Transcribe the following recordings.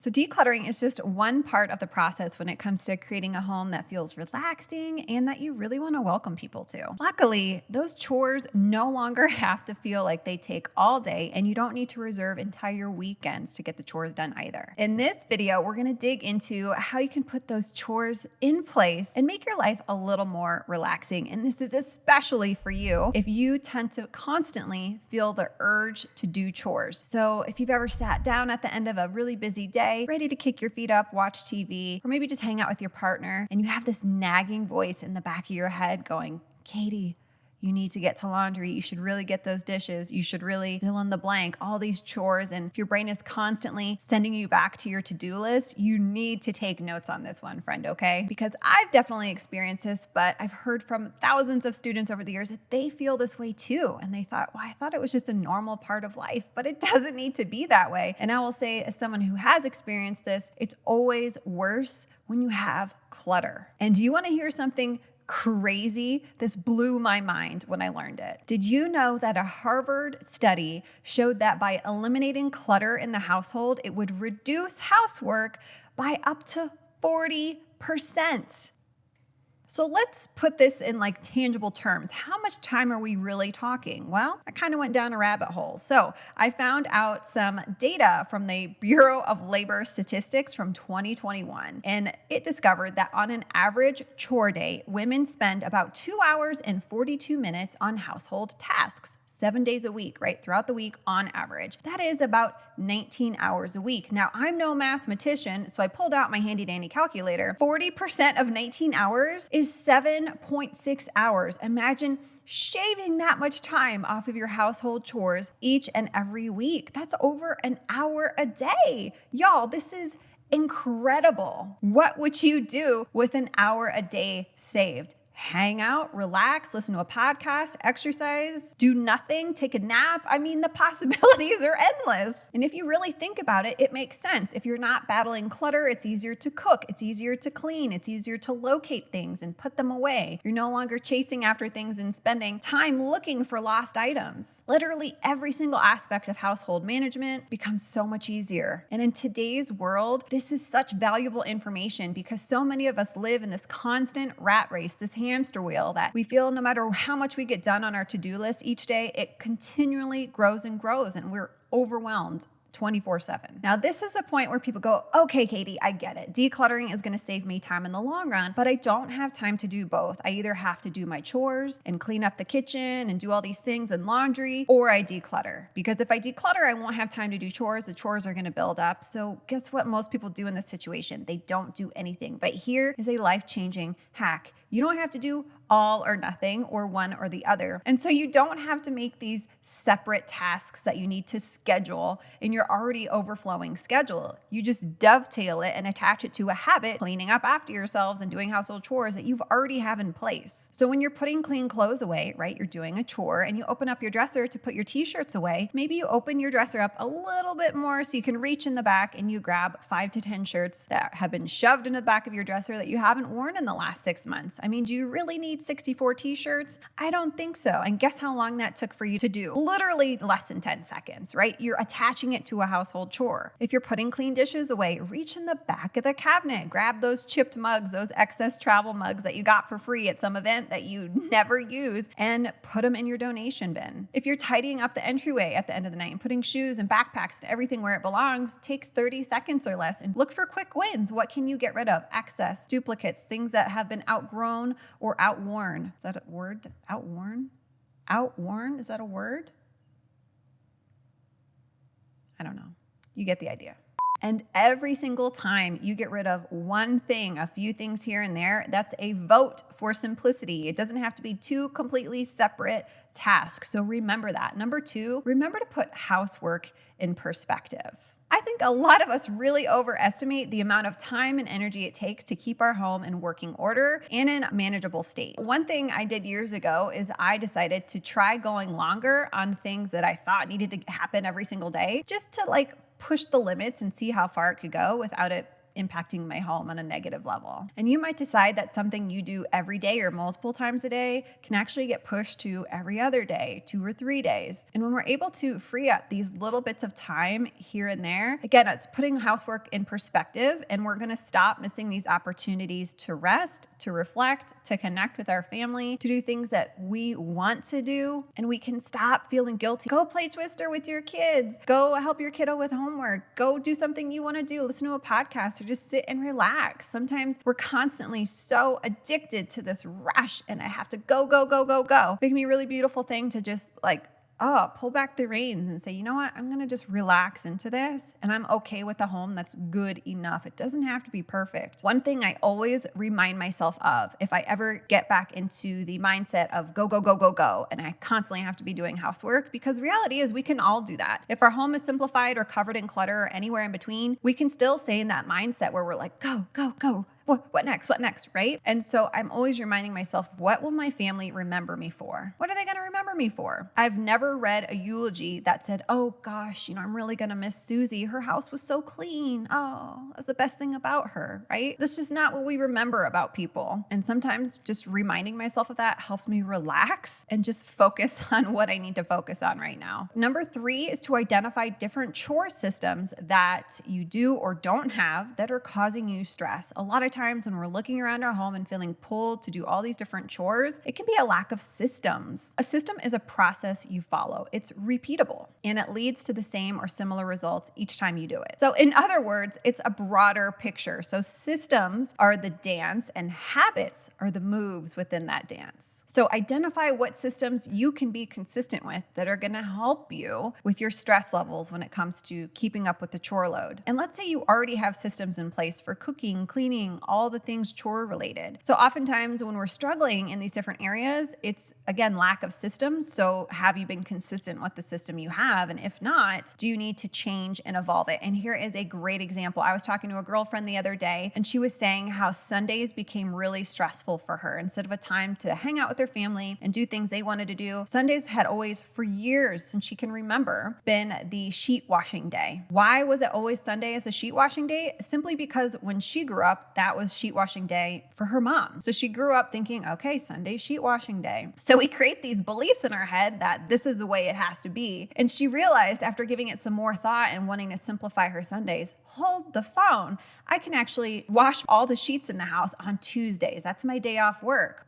So decluttering is just one part of the process when it comes to creating a home that feels relaxing and that you really want to welcome people to. Luckily, those chores no longer have to feel like they take all day, and you don't need to reserve entire weekends to get the chores done either. In this video, we're going to dig into how you can put those chores in place and make your life a little more relaxing. And this is especially for you if you tend to constantly feel the urge to do chores. So if you've ever sat down at the end of a really busy day, ready to kick your feet up, watch TV, or maybe just hang out with your partner, and you have this nagging voice in the back of your head going, Katie, you need to get to laundry. You should really get those dishes. You should really fill in the blank, all these chores. And if your brain is constantly sending you back to your to-do list, you need to take notes on this one, friend, okay? Because I've definitely experienced this, but I've heard from thousands of students over the years that they feel this way too. And they thought, well, I thought it was just a normal part of life, but it doesn't need to be that way. And I will say, as someone who has experienced this, it's always worse when you have clutter. And do you want to hear something crazy? This blew my mind when I learned it. Did you know that a Harvard study showed that by eliminating clutter in the household, it would reduce housework by up to 40%? So let's put this in like tangible terms. How much time are we really talking? Well, I kind of went down a rabbit hole. So I found out some data from the Bureau of Labor Statistics from 2021, and it discovered that on an average chore day, women spend about 2 hours and 42 minutes on household tasks. 7 days a week, right? Throughout the week on average. That is about 19 hours a week. Now, I'm no mathematician, so I pulled out my handy dandy calculator. 40% of 19 hours is 7.6 hours. Imagine shaving that much time off of your household chores each and every week. That's over an hour a day. Y'all, this is incredible. What would you do with an hour a day saved? Hang out, relax, listen to a podcast, exercise, do nothing, take a nap. I mean, the possibilities are endless. And if you really think about it, it makes sense. If you're not battling clutter, it's easier to cook, it's easier to clean, it's easier to locate things and put them away. You're no longer chasing after things and spending time looking for lost items. Literally every single aspect of household management becomes so much easier. And in today's world, this is such valuable information because so many of us live in this constant rat race, this hamster wheel that we feel no matter how much we get done on our to-do list each day, it continually grows and grows, and we're overwhelmed 24/7. Now, this is a point where people go, okay, Katie, I get it. Decluttering is going to save me time in the long run, but I don't have time to do both. I either have to do my chores and clean up the kitchen and do all these things and laundry, or I declutter. Because if I declutter, I won't have time to do chores. The chores are going to build up. So guess what most people do in this situation? They don't do anything. But here is a life-changing hack. You don't have to do all or nothing or one or the other. And so you don't have to make these separate tasks that you need to schedule in your already overflowing schedule. You just dovetail it and attach it to a habit, cleaning up after yourselves and doing household chores that you've already have in place. So when you're putting clean clothes away, right, you're doing a chore and you open up your dresser to put your t-shirts away, maybe you open your dresser up a little bit more so you can reach in the back and you grab 5 to 10 shirts that have been shoved into the back of your dresser that you haven't worn in the last 6 months. I mean, do you really need 64 t-shirts? I don't think so. And guess how long that took for you to do? Literally less than 10 seconds, right? You're attaching it to a household chore. If you're putting clean dishes away, reach in the back of the cabinet, grab those chipped mugs, those excess travel mugs that you got for free at some event that you never use, and put them in your donation bin. If you're tidying up the entryway at the end of the night and putting shoes and backpacks and everything where it belongs, take 30 seconds or less and look for quick wins. What can you get rid of? Excess, duplicates, things that have been outgrown or outworn. Is that a word? Outworn? Outworn? Is that a word? I don't know. You get the idea. And every single time you get rid of one thing, a few things here and there, that's a vote for simplicity. It doesn't have to be two completely separate tasks. So remember that. Number 2, remember to put housework in perspective. I think a lot of us really overestimate the amount of time and energy it takes to keep our home in working order and in a manageable state. One thing I did years ago is I decided to try going longer on things that I thought needed to happen every single day, just to push the limits and see how far it could go without it impacting my home on a negative level. And you might decide that something you do every day or multiple times a day can actually get pushed to every other day, 2 or 3 days. And when we're able to free up these little bits of time here and there, again, it's putting housework in perspective, and we're going to stop missing these opportunities to rest, to reflect, to connect with our family, to do things that we want to do, and we can stop feeling guilty. Go play Twister with your kids. Go help your kiddo with homework. Go do something you want to do. Listen to a podcast or just sit and relax. Sometimes we're constantly so addicted to this rush and I have to go, go, go, go, go. It can be a really beautiful thing to just pull back the reins and say, you know what, I'm going to just relax into this, and I'm okay with a home that's good enough. It doesn't have to be perfect. One thing I always remind myself of, if I ever get back into the mindset of go, go, go, go, go, and I constantly have to be doing housework, because reality is we can all do that. If our home is simplified or covered in clutter or anywhere in between, we can still stay in that mindset where we're like, go, go, go. What next? What next? Right? And so I'm always reminding myself, what will my family remember me for? What are they going to remember me for? I've never read a eulogy that said, oh gosh, I'm really going to miss Susie. Her house was so clean. Oh, that's the best thing about her, right? That's just not what we remember about people. And sometimes just reminding myself of that helps me relax and just focus on what I need to focus on right now. Number 3 is to identify different chore systems that you do or don't have that are causing you stress. A lot of times when we're looking around our home and feeling pulled to do all these different chores, it can be a lack of systems. A system is a process you follow. It's repeatable and it leads to the same or similar results each time you do it. So in other words, it's a broader picture. So systems are the dance and habits are the moves within that dance. So identify what systems you can be consistent with that are going to help you with your stress levels when it comes to keeping up with the chore load. And let's say you already have systems in place for cooking, cleaning, all the things chore related. So oftentimes when we're struggling in these different areas, it's again, lack of systems. So have you been consistent with the system you have? And if not, do you need to change and evolve it? And here is a great example. I was talking to a girlfriend the other day and she was saying how Sundays became really stressful for her. Instead of a time to hang out with her family and do things they wanted to do, Sundays had always, for years since she can remember, been the sheet washing day. Why was it always Sunday as a sheet washing day? Simply because when she grew up, that was sheet washing day for her mom. So she grew up thinking, okay, Sunday sheet washing day. So we create these beliefs in our head that this is the way it has to be. And she realized after giving it some more thought and wanting to simplify her Sundays, hold the phone. I can actually wash all the sheets in the house on Tuesdays. That's my day off work.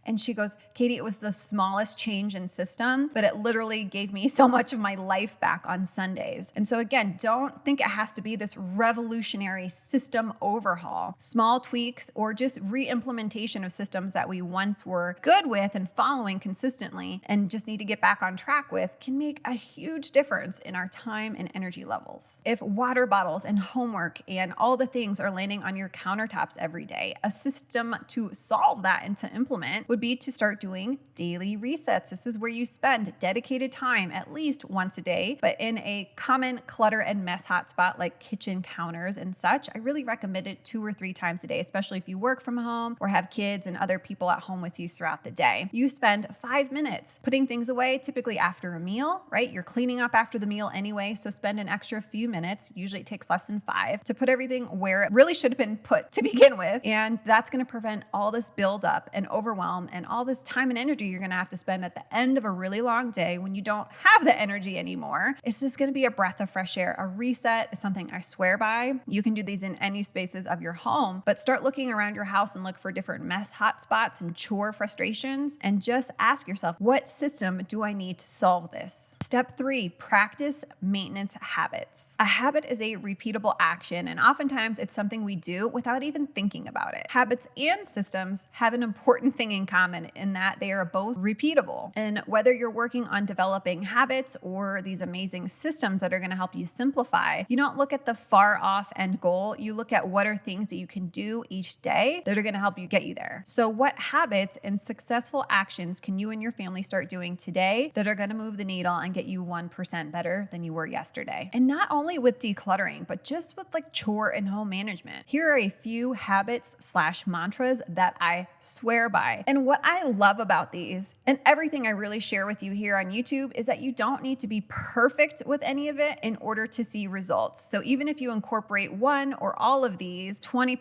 And she goes, Katie, it was the smallest change in system, but it literally gave me so much of my life back on Sundays. And so again, don't think it has to be this revolutionary system overhaul. Small tweaks or just re-implementation of systems that we once were good with and following consistently and just need to get back on track with can make a huge difference in our time and energy levels. If water bottles and homework and all the things are landing on your countertops every day, a system to solve that and to implement would be to start doing daily resets. This is where you spend dedicated time at least once a day, but in a common clutter and mess hotspot like kitchen counters and such. I really recommend it 2 or 3 times a day, especially if you work from home or have kids and other people at home with you throughout the day. You spend 5 minutes putting things away, typically after a meal, right? You're cleaning up after the meal anyway, so spend an extra few minutes, usually it takes less than 5, to put everything where it really should have been put to begin with. And that's going to prevent all this buildup and overwhelm and all this time and energy you're going to have to spend at the end of a really long day when you don't have the energy anymore. It's just going to be a breath of fresh air. A reset is something I swear by. You can do these in any spaces of your home, but start looking around your house and look for different mess hotspots and chore frustrations and just ask yourself, what system do I need to solve this? Step 3, practice maintenance habits. A habit is a repeatable action, and oftentimes it's something we do without even thinking about it. Habits and systems have an important thing in common in that they are both repeatable. And whether you're working on developing habits or these amazing systems that are going to help you simplify, you don't look at the far off end goal. You look at what are things that you can do each day that are going to help you get you there. So what habits and successful actions can you and your family start doing today that are going to move the needle and get you 1% better than you were yesterday? And not only with decluttering, but just with like chore and home management. Here are a few habits/mantras that I swear by. And And what I love about these and everything I really share with you here on YouTube is that you don't need to be perfect with any of it in order to see results. So even if you incorporate one or all of these 20%,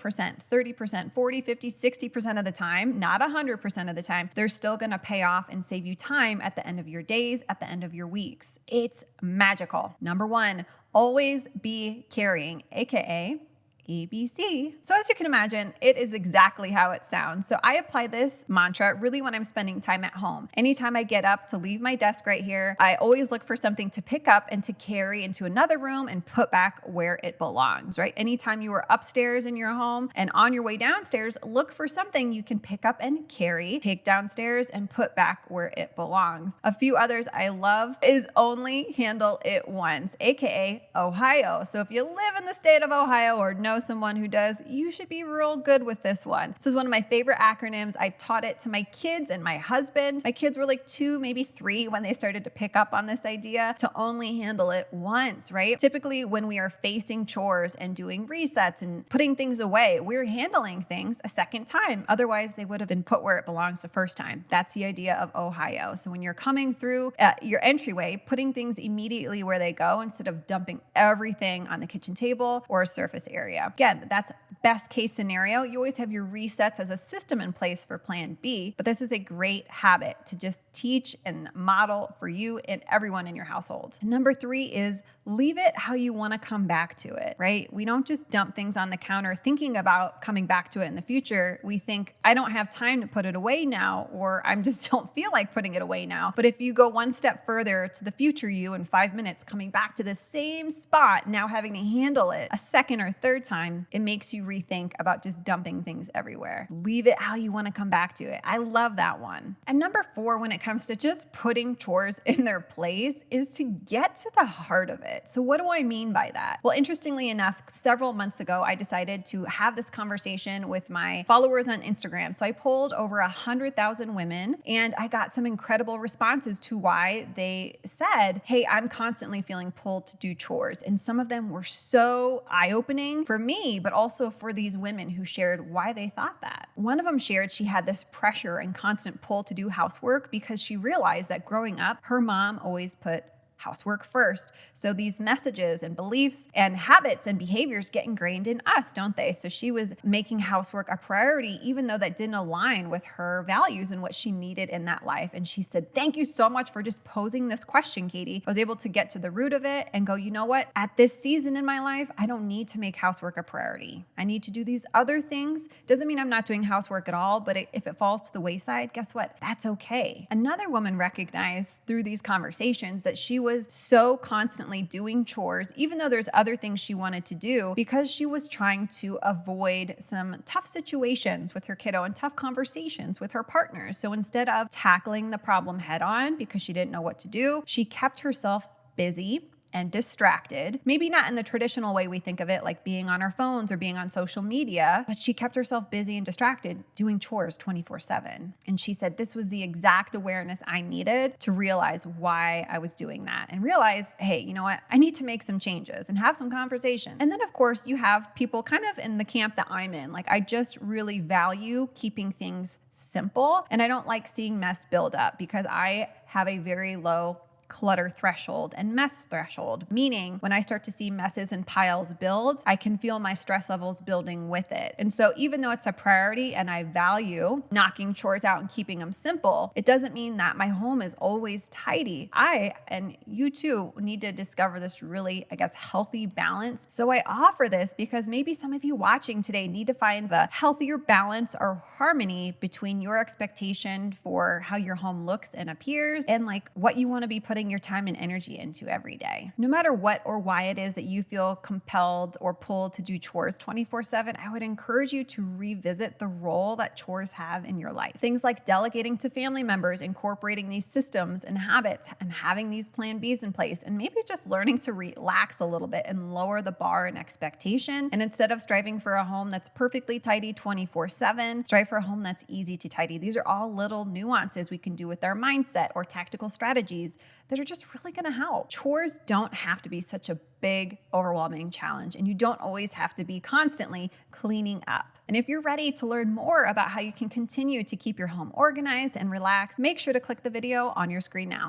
30%, 40, 50, 60% of the time, not 100% of the time, they're still going to pay off and save you time at the end of your days, at the end of your weeks. It's magical. Number one, always be carrying, aka ABC. So as you can imagine, it is exactly how it sounds. So I apply this mantra really when I'm spending time at home. Anytime I get up to leave my desk right here, I always look for something to pick up and to carry into another room and put back where it belongs, right? Anytime you are upstairs in your home and on your way downstairs, look for something you can pick up and carry, take downstairs and put back where it belongs. A few others I love is only handle it once, aka Ohio. So if you live in the state of Ohio or know someone who does, you should be real good with this one. This is one of my favorite acronyms. I've taught it to my kids and my husband. My kids were like 2, maybe 3 when they started to pick up on this idea to only handle it once, right? Typically when we are facing chores and doing resets and putting things away, we're handling things a second time. Otherwise they would have been put where it belongs the first time. That's the idea of Ohio. So when you're coming through your entryway, putting things immediately where they go instead of dumping everything on the kitchen table or a surface area. Again, that's best case scenario. You always have your resets as a system in place for plan B, but this is a great habit to just teach and model for you and everyone in your household. Number 3 is leave it how you want to come back to it, right? We don't just dump things on the counter thinking about coming back to it in the future. We think, I don't have time to put it away now, or I just don't feel like putting it away now. But if you go one step further to the future you in 5 minutes, coming back to the same spot, now having to handle it a second or third time, it makes you rethink about just dumping things everywhere. Leave it how you want to come back to it. I love that one. And number 4, when it comes to just putting chores in their place, is to get to the heart of it. So what do I mean by that? Well, interestingly enough, several months ago, I decided to have this conversation with my followers on Instagram. So I polled over 100,000 women and I got some incredible responses to why they said, hey, I'm constantly feeling pulled to do chores. And some of them were so eye-opening for me, but also for these women who shared why they thought that. One of them shared she had this pressure and constant pull to do housework because she realized that growing up, her mom always put housework first. So these messages and beliefs and habits and behaviors get ingrained in us, don't they? So she was making housework a priority, even though that didn't align with her values and what she needed in that life. And she said, thank you so much for just posing this question, Katie. I was able to get to the root of it and go, you know what? At this season in my life, I don't need to make housework a priority. I need to do these other things. Doesn't mean I'm not doing housework at all, but if it falls to the wayside, guess what? That's okay. Another woman recognized through these conversations that she was so constantly doing chores, even though there's other things she wanted to do, because she was trying to avoid some tough situations with her kiddo and tough conversations with her partners. So instead of tackling the problem head on because she didn't know what to do, she kept herself busy and distracted, maybe not in the traditional way we think of it, like being on our phones or being on social media, but she kept herself busy and distracted doing chores 24/7. And she said, this was the exact awareness I needed to realize why I was doing that and realize, hey, you know what? I need to make some changes and have some conversation. And then of course you have people kind of in the camp that I'm in. Like I just really value keeping things simple and I don't like seeing mess build up because I have a very low clutter threshold and mess threshold, meaning when I start to see messes and piles build, I can feel my stress levels building with it. And so even though it's a priority and I value knocking chores out and keeping them simple, it doesn't mean that my home is always tidy. I, and you too, need to discover this really, healthy balance. So I offer this because maybe some of you watching today need to find the healthier balance or harmony between your expectation for how your home looks and appears and like what you want to be putting your time and energy into every day. No matter what or why it is that you feel compelled or pulled to do chores 24/7, I would encourage you to revisit the role that chores have in your life. Things like delegating to family members, incorporating these systems and habits, and having these plan Bs in place, and maybe just learning to relax a little bit and lower the bar and expectation. And instead of striving for a home that's perfectly tidy 24/7, strive for a home that's easy to tidy. These are all little nuances we can do with our mindset or tactical strategies that are just really going to help. Chores don't have to be such a big, overwhelming challenge, and you don't always have to be constantly cleaning up. And if you're ready to learn more about how you can continue to keep your home organized and relaxed, make sure to click the video on your screen now.